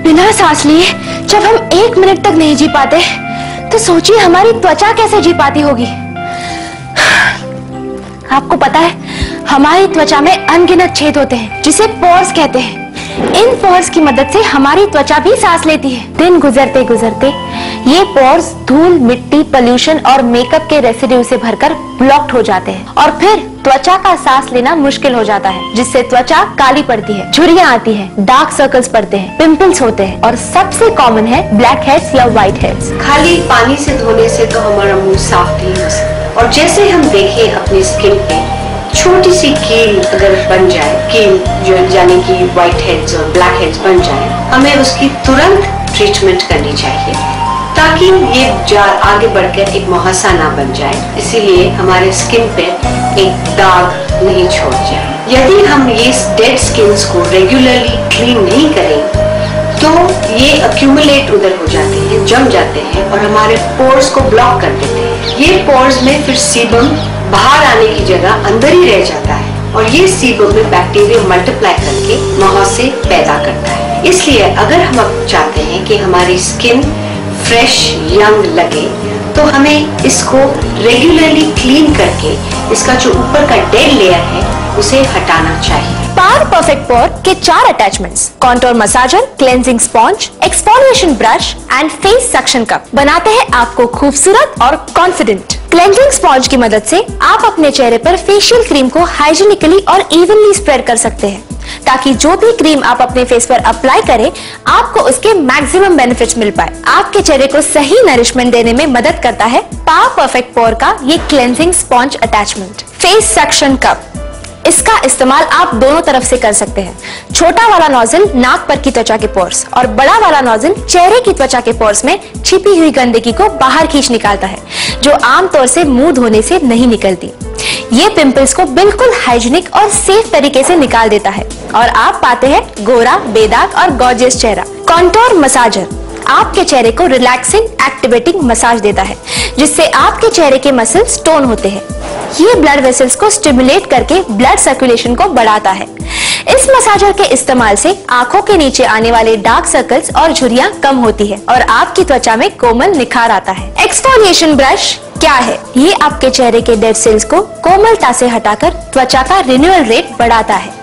बिना सांस लिए जब हम 1 मिनट तक नहीं जी पाते तो सोचिए हमारी त्वचा कैसे जी पाती होगी। आपको पता है हमारी त्वचा में अनगिनत छेद होते हैं जिसे पोर्स कहते हैं। इन पोर्स की मदद से हमारी त्वचा भी सांस लेती है। दिन गुजरते गुजरते ये पोर्स धूल, मिट्टी, पोल्यूशन और मेकअप के रेसिड्यू से भरकर ब्लॉक्ड हो जाते हैं और फिर त्वचा का सांस लेना मुश्किल हो जाता है, जिससे त्वचा काली पड़ती है, झुर्रियां आती है, डार्क सर्कल्स पड़ते हैं, पिंपल्स होते हैं और सबसे कॉमन है ब्लैक हेड्स या व्हाइट हेड्स। खाली पानी से धोने से तो हमारा मुंह साफ नहीं हो सकता और जैसे हम देखें अपनी स्किन पे छोटी सी कील अगर बन जाए, कील जो यानी कि व्हाइट हेड्स और ब्लैक हेड्स बन जाए, हमें उसकी तुरंत ट्रीटमेंट करनी चाहिए ताकि ये आगे बढ़कर एक मुहासा ना बन जाए, इसीलिए हमारे स्किन पे एक दाग नहीं छोड़ जाए। यदि हम ये डेड स्किन्स को रेगुलरली क्लीन नहीं करें तो ये अक्यूमुलेट उधर हो जाते हैं, जम जाते हैं और हमारे पोर्स को ब्लॉक कर देते हैं। ये पोर्स में फिर सीबम बाहर आने की जगह अंदर ही रह जाता है और ये सीबम में बैक्टीरिया मल्टीप्लाई करके मुहासे पैदा करता है। इसलिए अगर हम अब चाहते हैं कि हमारी स्किन फ्रेश यंग लगे तो हमें इसको रेगुलरली क्लीन करके इसका जो ऊपर का डेड लेयर है उसे हटाना चाहिए। पावर परफेक्ट पोर के 4 attachments, contour massager, cleansing sponge, exfoliation brush and face suction cup बनाते हैं आपको खूबसूरत और कॉन्फिडेंट। क्लेंजिंग स्पॉन्ज की मदद से आप अपने चेहरे पर फेशियल क्रीम को हाइजीनिकली और इवनली स्प्रेड कर सकते हैं ताकि जो भी क्रीम आप अपने फेस पर अप्लाई करें आपको उसके मैक्सिमम बेनिफिट्स मिल पाए। आपके चेहरे को सही नरिशमेंट देने में मदद करता है पावर परफेक्ट पोर का ये cleansing sponge attachment. Face suction cup, इसका इस्तेमाल आप दोनों तरफ से कर सकते हैं। छोटा वाला नोजल नाक पर की त्वचा के पोर्स और बड़ा वाला नोजल चेहरे की त्वचा के पोर्स में छिपी हुई गंदगी को बाहर खींच निकालता है जो आमतौर से मुंह धोने से नहीं निकलती। ये पिंपल्स को बिल्कुल हाइजीनिक और सेफ तरीके से निकाल देता है और आप पाते हैं गोरा, बेदाग और गॉर्जियस चेहरा। कॉन्टोर मसाजर आपके चेहरे को रिलैक्सिंग एक्टिवेटिंग मसाज देता है जिससे आपके चेहरे के मसल्स टोन होते हैं। ये ब्लड वेसल्स को स्टिमुलेट करके ब्लड सर्कुलेशन को बढ़ाता है। इस मसाजर के इस्तेमाल से आंखों के नीचे आने वाले डार्क सर्कल्स और झुर्रियां कम होती है और आपकी त्वचा में कोमल निखार आता है। एक्सफोलिएशन ब्रश क्या है? ये आपके चेहरे के डेड सेल्स को कोमलता से हटाकर त्वचा का रिन्यूअल रेट बढ़ाता है।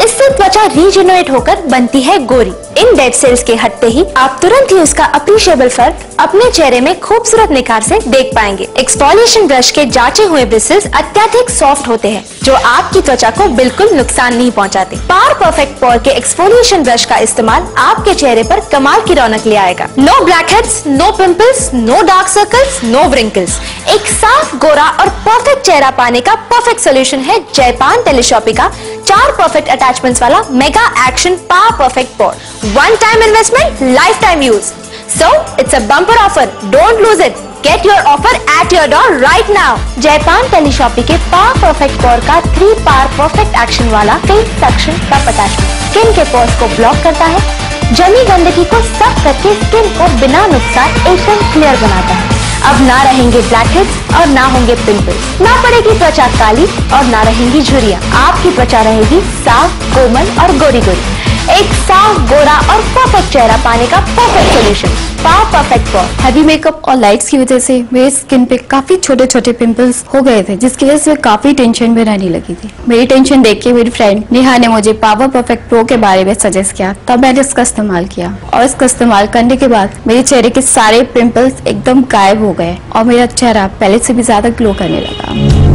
इससे त्वचा रीजेनरेट होकर बनती है गोरी। इन डेड सेल्स के हटते ही आप तुरंत ही उसका अप्रिशिएबल फर्क अपने चेहरे में खूबसूरत निखार से देख पाएंगे। एक्सफोलिएशन ब्रश के जांचे हुए ब्रिसल्स अत्यधिक सॉफ्ट होते हैं जो आपकी त्वचा को बिल्कुल नुकसान नहीं पहुंचाते। पावर परफेक्ट पोर के एक्सफोलिएशन ब्रश का इस्तेमाल आपके चेहरे पर कमाल की रौनक ले आएगा। No blackheads, no pimples, no dark circles, no wrinkles. एक साफ, गोरा और परफेक्ट चेहरा पाने का परफेक्ट सोल्यूशन है जयपान टेलीशॉपी का 4 परफेक्ट अटैचमेंट्स वाला mega action power perfect pour. One time investment, lifetime use. So it's a bumper offer. Don't lose it. Get your offer at your door right now. जयपान टेलीशॉपी के power perfect पोर का 3 power perfect action वाला face suction cup attachment skin के pores को block करता है, जमी गंदगी को साफ करके स्किन को बिना नुकसान एकदम क्लियर बनाता है। अब ना रहेंगे ब्लैक हेड्स और ना होंगे पिंपल्स, ना पड़ेगी त्वचा काली और ना रहेंगी झुर्रियां। आपकी त्वचा रहेगी साफ, कोमल और गोरी गोरी। एक साफ, गोरा और परफेक्ट चेहरा पाने का परफेक्ट सोल्यूशन पावर परफेक्ट पोर। हैवी मेकअप और लाइट्स की वजह से मेरे स्किन पे काफी छोटे छोटे पिंपल्स हो गए थे जिसकी वजह से मैं काफी टेंशन में रहने लगी थी। मेरी टेंशन देख के मेरी फ्रेंड नेहा ने मुझे पावर परफेक्ट प्रो के बारे में सजेस्ट किया, तब मैंने इसका इस्तेमाल किया और इसका इस्तेमाल करने के बाद मेरे चेहरे के सारे पिंपल्स एकदम गायब हो गए और मेरा चेहरा पहले से भी ज्यादा ग्लो करने लगा।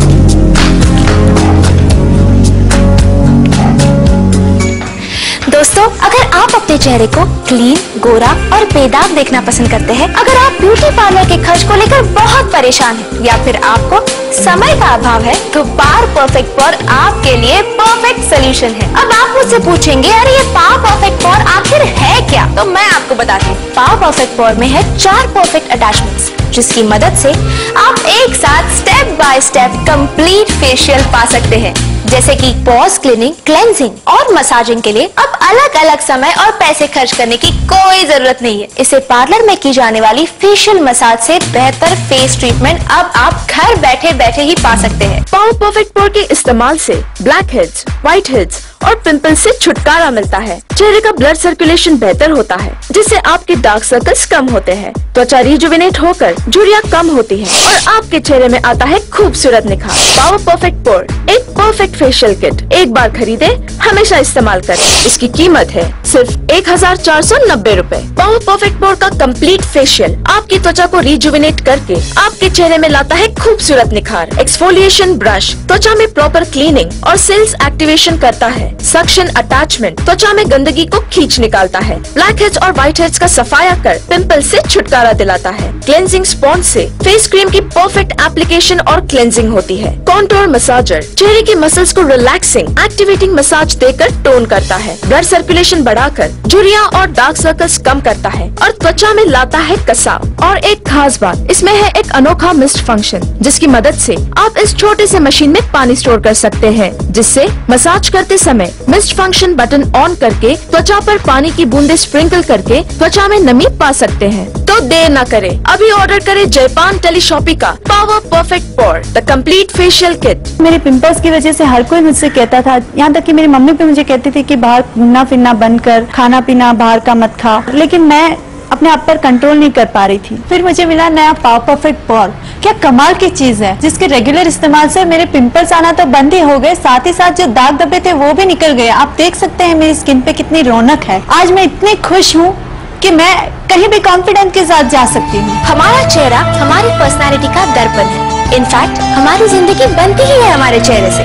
दोस्तों, अगर आप अपने चेहरे को क्लीन, गोरा और बेदाग देखना पसंद करते हैं, अगर आप ब्यूटी पार्लर के खर्च को लेकर बहुत परेशान हैं या फिर आपको समय का अभाव है, तो पावर परफेक्ट पोर आपके लिए परफेक्ट सोल्यूशन है। अब आप मुझसे पूछेंगे, अरे ये पावर परफेक्ट पोर आखिर है क्या? तो मैं आपको बताती हूँ। पावर परफेक्ट पोर में है 4 परफेक्ट अटैचमेंट्स जिसकी मदद से आप एक साथ step by step complete facial पा सकते हैं, जैसे कि पोर्स क्लीनिंग, क्लेंजिंग और मसाजिंग के लिए अब अलग अलग समय और पैसे खर्च करने की कोई जरूरत नहीं है। इसे पार्लर में की जाने वाली फेशियल मसाज से बेहतर फेस ट्रीटमेंट अब आप घर बैठे बैठे ही पा सकते हैं। पावर परफेक्ट पोर के इस्तेमाल से ब्लैक हेड्स, व्हाइट हेड्स और पिंपल से छुटकारा मिलता है। चेहरे का ब्लड सर्कुलेशन बेहतर होता है, जिससे आपके डार्क सर्कल्स कम होते हैं, त्वचा रिजुविनेट होकर झुर्रियां कम होती है और आपके चेहरे में आता है खूबसूरत निखार। पावर परफेक्ट पोर एक परफेक्ट फेशियल किट, एक बार खरीदे हमेशा इस्तेमाल करें। इसकी कीमत है सिर्फ 1490 रूपए। पावर परफेक्ट पोर का कंप्लीट फेशियल आपकी त्वचा को रिजुविनेट करके आपके चेहरे में लाता है खूबसूरत निखार। एक्सफोलिएशन ब्रश त्वचा में प्रॉपर क्लीनिंग और सेल्स एक्टिवेशन करता है। सक्शन अटैचमेंट त्वचा में गंदगी को खींच निकालता है। ब्लैक हेड्स और व्हाइट हेड्स का सफाया कर पिंपल से छुटकारा दिलाता है। क्लेंजिंग स्पॉन्ज से फेस क्रीम की परफेक्ट एप्लीकेशन और क्लेंजिंग होती है। कॉन्टूर मसाजर चेहरे के मसल्स को रिलैक्सिंग एक्टिवेटिंग मसाज देकर टोन करता है। ब्लड सर्कुलेशन बढ़ाकर झुर्रियां और डार्क सर्कल्स कम करता है और त्वचा में लाता है कसाव। और एक खास बात, इसमें है एक अनोखा मिस्ट फंक्शन, जिसकी मदद से आप इस छोटे से मशीन में पानी स्टोर कर सकते हैं, जिससे मसाज करते समय मिस्ट फंक्शन बटन ऑन करके त्वचा पर पानी की बूंदे स्प्रिंकल करके त्वचा में नमी पा सकते हैं। तो देर न करें, अभी ऑर्डर करें जयपान टेलीशॉपी का power perfect pore the complete facial kit. मेरे पिंपल्स की वजह से हर कोई मुझसे कहता था, यहाँ तक कि मेरी मम्मी भी मुझे कहती थी कि बाहर घूमना फिरना बंद कर, खाना पीना बाहर का मत खा, लेकिन मैं अपने आप पर कंट्रोल नहीं कर पा रही थी। फिर मुझे मिला नया पावर परफेक्ट पोर। क्या कमाल की चीज है, जिसके रेगुलर इस्तेमाल से मेरे पिंपल्स आना तो बंद ही हो गए, साथ ही साथ जो दाग धब्बे थे वो भी निकल गए। आप देख सकते हैं मेरी स्किन पे कितनी रौनक है। आज मैं इतनी खुश हूँ कि मैं कहीं भी कॉन्फिडेंस के साथ जा सकती हूँ। हमारा चेहरा हमारी पर्सनालिटी का दर्पण है। इनफैक्ट हमारी जिंदगी बनती ही है हमारे चेहरे से।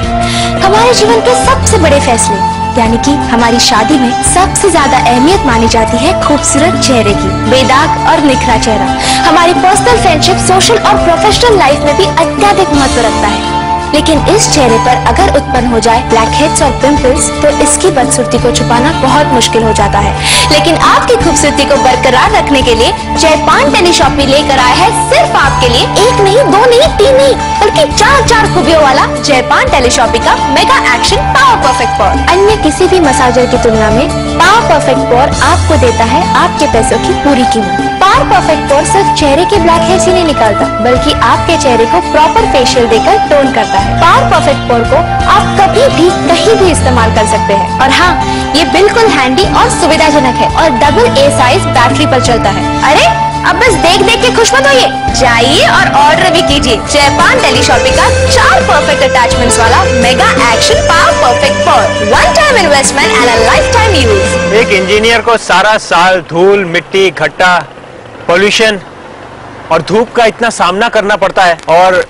हमारे जीवन के सबसे बड़े फैसले यानी कि हमारी शादी में सबसे ज्यादा अहमियत मानी जाती है खूबसूरत चेहरे की। बेदाग और निखरा चेहरा हमारी पर्सनल फ्रेंडशिप, सोशल और प्रोफेशनल लाइफ में भी अत्यधिक महत्व रखता है। लेकिन इस चेहरे पर अगर उत्पन्न हो जाए ब्लैक हेड्स और पिंपल्स, तो इसकी बदसूरती को छुपाना बहुत मुश्किल हो जाता है। लेकिन आपकी खूबसूरती को बरकरार रखने के लिए जयपान टेलीशॉपी लेकर आया है सिर्फ आपके लिए एक नहीं, दो नहीं, तीन नहीं, बल्कि 4 खूबियों वाला जयपान टेलीशॉपी का मेगा एक्शन पावर परफेक्ट पोर। अन्य किसी भी मसाजर की तुलना में पावर परफेक्ट पोर आपको देता है आपके पैसों की पूरी कीमत। पावर परफेक्ट पोर सिर्फ चेहरे के ब्लैक हेड्स ही नहीं निकालता, बल्कि आपके चेहरे को प्रॉपर फेशियल देकर टोन करता है। पावर परफेक्ट पोर को आप कभी भी कहीं भी इस्तेमाल कर सकते हैं। और हाँ, ये बिल्कुल हैंडी और सुविधाजनक है और डबल A साइज बैटरी पर चलता है। अरे अब बस देख देख के खुश मत होइए, जाइए और ऑर्डर भी कीजिए जयपान टेलीशॉपी का 4 परफेक्ट अटैचमेंट्स वाला mega action power perfect pore. One time investment and a lifetime use. एक इंजीनियर को सारा साल धूल, मिट्टी, घट्टा, पॉल्यूशन और धूप का इतना सामना करना पड़ता है, और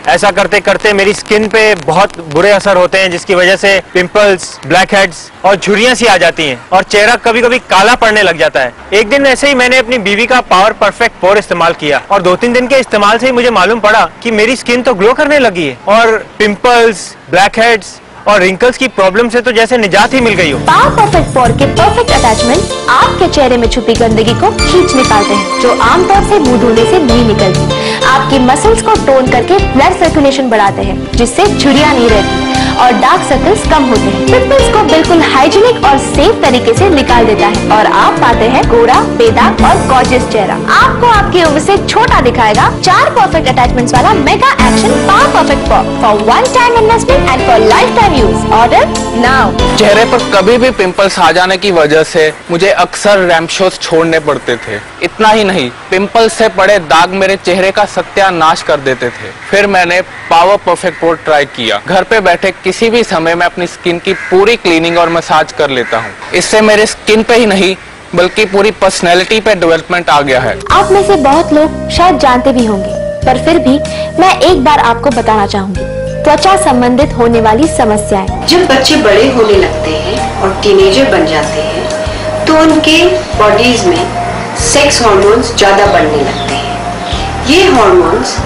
ऐसा करते करते मेरी स्किन पे बहुत बुरे असर होते हैं, जिसकी वजह से पिंपल्स, ब्लैक हेड्स और झुर्रियां सी आ जाती हैं और चेहरा कभी कभी काला पड़ने लग जाता है। एक दिन ऐसे ही मैंने अपनी बीवी का पावर परफेक्ट पोर इस्तेमाल किया और 2-3 दिन के इस्तेमाल से ही मुझे मालूम पड़ा कि मेरी स्किन तो ग्लो करने लगी है और पिंपल्स, ब्लैक हेड्स और रिंकल्स की प्रॉब्लम से तो जैसे निजात ही मिल गई हो। पावर परफेक्ट पोर के परफेक्ट अटैचमेंट आपके चेहरे में छुपी गंदगी को खींच निकालते हैं, जो आमतौर से मुंह धोने से नहीं निकलती। आपकी मसल्स को टोन करके ब्लड सर्कुलेशन बढ़ाते हैं, जिससे झुर्रियां नहीं रहती और डार्क सर्कल्स कम होते हैं। पिंपल्स को बिल्कुल हाइजीनिक और सेफ तरीके से निकाल देता है और आप पाते हैं गोरा, बेदाग और गॉर्जियस चेहरा। आपको आपकी उम्र से छोटा दिखाएगा 4 परफेक्ट अटैचमेंट्स वाला mega action power perfect pore for one time investment and for lifetime use. Order now. चेहरे पर कभी भी पिंपल्स आ जाने की वजह से मुझे अक्सर रैम्प शोज छोड़ने पड़ते थे। इतना ही नहीं, पिंपल्स से पड़े दाग मेरे चेहरे का सत्यानाश कर देते थे। फिर मैंने पावर परफेक्ट पोर ट्राई किया। घर पे बैठे किसी भी समय मैं अपनी स्किन की पूरी क्लीनिंग और मसाज कर लेता हूँ। इससे मेरे स्किन पे ही नहीं बल्कि पूरी पर्सनैलिटी पे डेवलपमेंट आ गया है। आप में से बहुत लोग शायद जानते भी होंगे, पर फिर भी मैं एक बार आपको बताना चाहूंगी त्वचा संबंधित होने वाली समस्याएं। जब बच्चे बड़े होने लगते हैं और टीनेजर बन जाते हैं, तो उनके बॉडीज में सेक्स हार्मोन्स ज्यादा बढ़ने लगते हैं। ये हार्मोन्स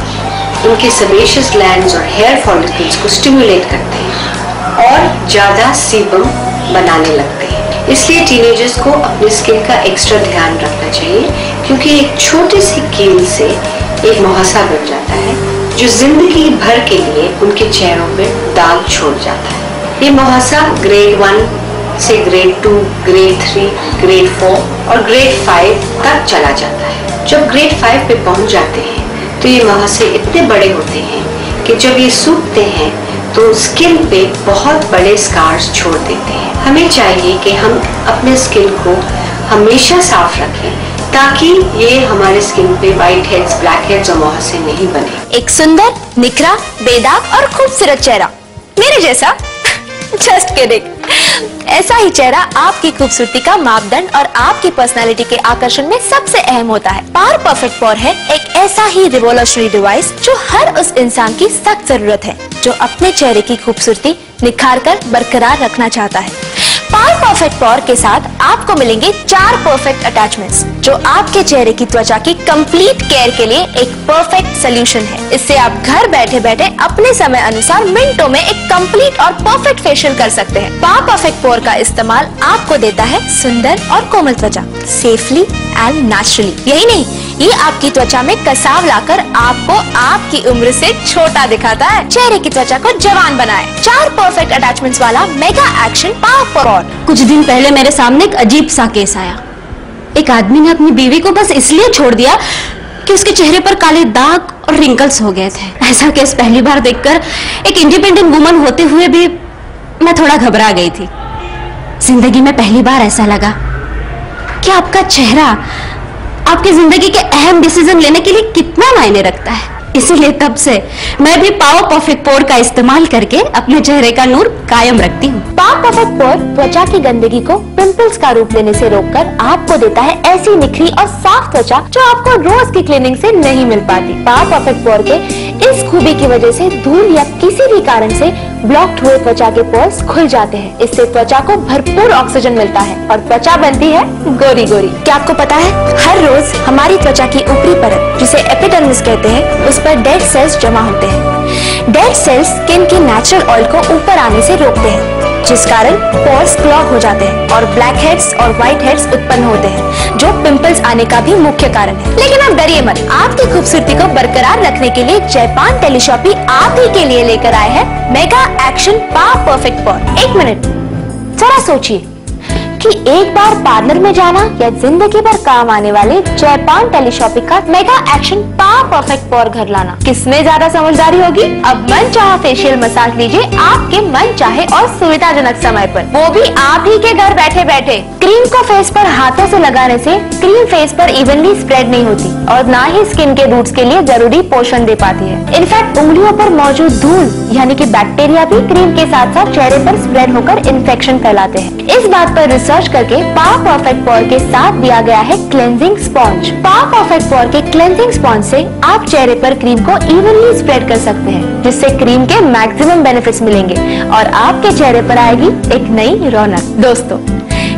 उनके सेबेशियस ग्लैंड्स और हेयर फॉलिकल्स को स्टिमुलेट करते हैं और ज्यादा सीबम बनाने लगते हैं। इसलिए टीनेजर्स को अपनी स्किन का एक्स्ट्रा ध्यान रखना चाहिए, क्योंकि एक छोटी सी कील से एक मुहासा बन जाता है जो जिंदगी भर के लिए उनके चेहरों पे दाग छोड़ जाता है। ये मुहासा ग्रेड 1 से ग्रेड 2, ग्रेड 3, ग्रेड 4 और ग्रेड 5 तक चला जाता है। जब ग्रेड 5 पे पहुंच जाते हैं तो ये मुहासे इतने बड़े होते हैं कि जब ये सूखते हैं तो स्किन पे बहुत बड़े स्कार्स छोड़ देते हैं। हमें चाहिए कि हम अपने स्किन को हमेशा साफ रखें ताकि ये हमारे स्किन पे व्हाइट हेड्स, ब्लैक हेड्स और मुहासे नहीं बने। एक सुंदर, निखरा, बेदाग और खूबसूरत चेहरा मेरे जैसा जस्ट किडिंग। ऐसा ही चेहरा आपकी खूबसूरती का मापदंड और आपकी पर्सनालिटी के आकर्षण में सबसे अहम होता है। पावर परफेक्ट पोर है एक ऐसा ही रिवोल्यूशनरी डिवाइस जो हर उस इंसान की सख्त जरूरत है जो अपने चेहरे की खूबसूरती निखार कर बरकरार रखना चाहता है। पावर परफेक्ट पोर के साथ आपको मिलेंगे 4 परफेक्ट अटैचमेंट्स जो आपके चेहरे की त्वचा की कंप्लीट केयर के लिए एक परफेक्ट सोल्यूशन है। इससे आप घर बैठे बैठे अपने समय अनुसार मिनटों में एक कंप्लीट और परफेक्ट फेशियल कर सकते हैं। पावर परफेक्ट पोर का इस्तेमाल आपको देता है सुंदर और कोमल त्वचा सेफली एंड नेचुरली। यही नहीं, ये आपकी त्वचा में कसाव लाकर आपको आपकी उम्र से छोटा दिखाता है, चेहरे की त्वचा को जवान बनाए। 4 परफेक्ट अटैचमेंट्स वाला मेगा एक्शन पावर पोर। कुछ दिन पहले मेरे सामने एक अजीब सा केस आया। एक आदमी ने अपनी बीवी को बस इसलिए छोड़ दिया कि उसके चेहरे पर काले दाग और रिंकल्स हो गए थे। ऐसा केस पहली बार देखकर एक इंडिपेंडेंट वुमन होते हुए भी मैं थोड़ा घबरा गई थी। जिंदगी में पहली बार ऐसा लगा कि आपका चेहरा आपकी जिंदगी के अहम डिसीजन लेने के लिए कितना मायने रखता है। इसीलिए तब से मैं भी पावर परफेक्ट पोर का इस्तेमाल करके अपने चेहरे का नूर कायम रखती हूँ। पावर परफेक्ट पोर त्वचा की गंदगी को पिंपल्स का रूप लेने से रोककर आपको देता है ऐसी निखरी और साफ त्वचा जो आपको रोज की क्लीनिंग से नहीं मिल पाती। पावर परफेक्ट पोर के इस खूबी की वजह से धूल या किसी भी कारण से ब्लॉक्ड हुए त्वचा के पोर्स खुल जाते हैं। इससे त्वचा को भरपूर ऑक्सीजन मिलता है और त्वचा बनती है गोरी गोरी। क्या आपको पता है, हर रोज हमारी त्वचा की ऊपरी परत जिसे एपिडर्मिस कहते हैं उस पर डेड सेल्स जमा होते हैं। डेड सेल्स स्किन के नेचुरल ऑयल को ऊपर आने से रोकते हैं जिस कारण पोर्स क्लॉग हो जाते हैं और ब्लैक हेड्स और व्हाइट हेड्स उत्पन्न होते हैं जो पिंपल्स आने का भी मुख्य कारण है। लेकिन आप डरिए मत, आपकी खूबसूरती को बरकरार रखने के लिए जयपान टेलीशॉपी आप ही के लिए लेकर आए हैं मेगा एक्शन पावर परफेक्ट पोर। 1 मिनट जरा सोचिए कि एक बार पार्लर में जाना या जिंदगी भर काम आने वाले जयपान टेलीशॉपी का मेगा एक्शन पावर परफेक्ट पोर घर लाना किसमें ज्यादा समझदारी होगी। अब मन चाहा फेशियल मसाज लीजिए आपके मन चाहे और सुविधाजनक समय पर, वो भी आप ही के घर बैठे बैठे। क्रीम को फेस पर हाथों से लगाने से क्रीम फेस पर इवनली स्प्रेड नहीं होती और ना ही स्किन के रूट्स के लिए जरूरी पोषण दे पाती है। इनफैक्ट उंगलियों पर मौजूद धूल यानी कि बैक्टीरिया भी क्रीम के साथ साथ चेहरे पर स्प्रेड होकर इन्फेक्शन फैलाते हैं। इस बात पर रिसर्च करके पावर परफेक्ट पोर के साथ दिया गया है क्लेंजिंग स्पॉन्ज। पावर परफेक्ट पोर के क्लेंजिंग स्पॉन्ज से आप चेहरे पर क्रीम को इवनली स्प्रेड कर सकते हैं जिससे क्रीम के मैक्सिमम बेनिफिट्स मिलेंगे और आपके चेहरे पर आएगी एक नई रौनक। दोस्तों,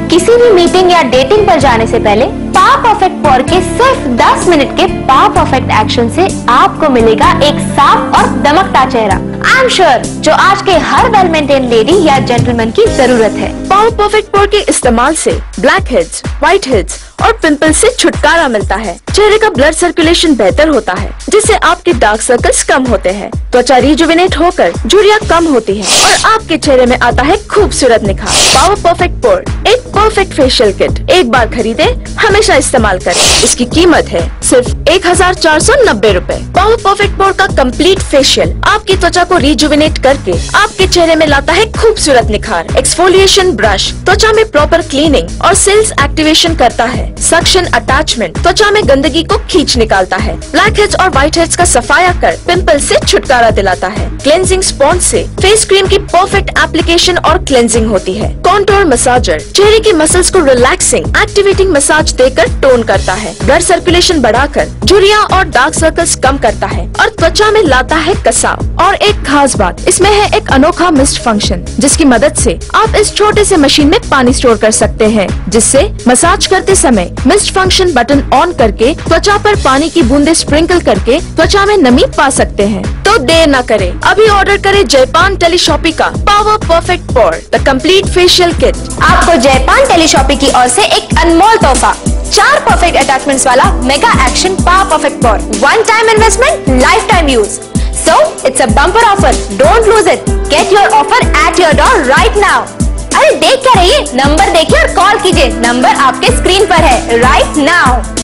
किसी भी मीटिंग या डेटिंग पर जाने से पहले पावर परफेक्ट पोर के सिर्फ 10 मिनट के पावर परफेक्ट एक्शन से आपको मिलेगा एक साफ और दमकता चेहरा। आई एम श्योर जो आज के हर वेल मेंटेन लेडी या जेंटलमैन की जरूरत है। पावर परफेक्ट पोर के इस्तेमाल से ब्लैक हेड्स, व्हाइट हेड्स और पिंपल्स से छुटकारा मिलता है। चेहरे का ब्लड सर्कुलेशन बेहतर होता है जिससे आपके डार्क सर्कल्स कम होते हैं, त्वचा रिजुविनेट होकर झुर्रियां कम होती है और आपके चेहरे में आता है खूबसूरत निखार। पावर परफेक्ट पोर एक परफेक्ट फेशियल किट, एक बार खरीदे हमेशा इस्तेमाल करें। इसकी कीमत है सिर्फ 1490 रुपए। पावर परफेक्ट पोर का कंप्लीट फेशियल आपकी त्वचा को रिजुविनेट करके आपके चेहरे में लाता है खूबसूरत निखार। एक्सफोलिएशन ब्रश त्वचा में प्रॉपर क्लीनिंग और सेल्स एक्टिवेशन करता है। सक्शन अटैचमेंट त्वचा में गंदगी को खींच निकालता है। ब्लैक हेड्स और व्हाइट हेड्स का सफाया कर पिंपल्स से छुटकारा दिलाता है। क्लेंजिंग स्पॉन्ज से फेस क्रीम की परफेक्ट एप्लीकेशन और क्लेंजिंग होती है। कॉन्टूर मसाजर चेहरे की मसल्स को रिलैक्सिंग एक्टिवेटिंग मसाज देकर टोन करता है। ब्लड सर्कुलेशन बढ़ाकर झुर्रियां और डार्क सर्कल्स कम करता है और त्वचा में लाता है कसाव। और एक खास बात, इसमें है एक अनोखा मिस्ट फंक्शन जिसकी मदद से आप इस छोटे से मशीन में पानी स्टोर कर सकते हैं जिससे मसाज करते समय मिस्ट फंक्शन बटन ऑन करके त्वचा पर पानी की बूंदे स्प्रिंकल करके त्वचा में नमी पा सकते हैं। तो देर न करें, अभी ऑर्डर करें जयपान टेलीशॉपी का power perfect pore the complete facial kit. आपको जयपान टेलीशॉपी की ओर से एक अनमोल तोहफा 4 परफेक्ट अटैचमेंट्स वाला mega action power perfect pore. One time investment, lifetime use. So it's a bumper offer. Don't lose it. Get your offer at your door right now. अरे देख क्या रही है, नंबर देखिए और कॉल कीजिए। Number आपके स्क्रीन पर है right now.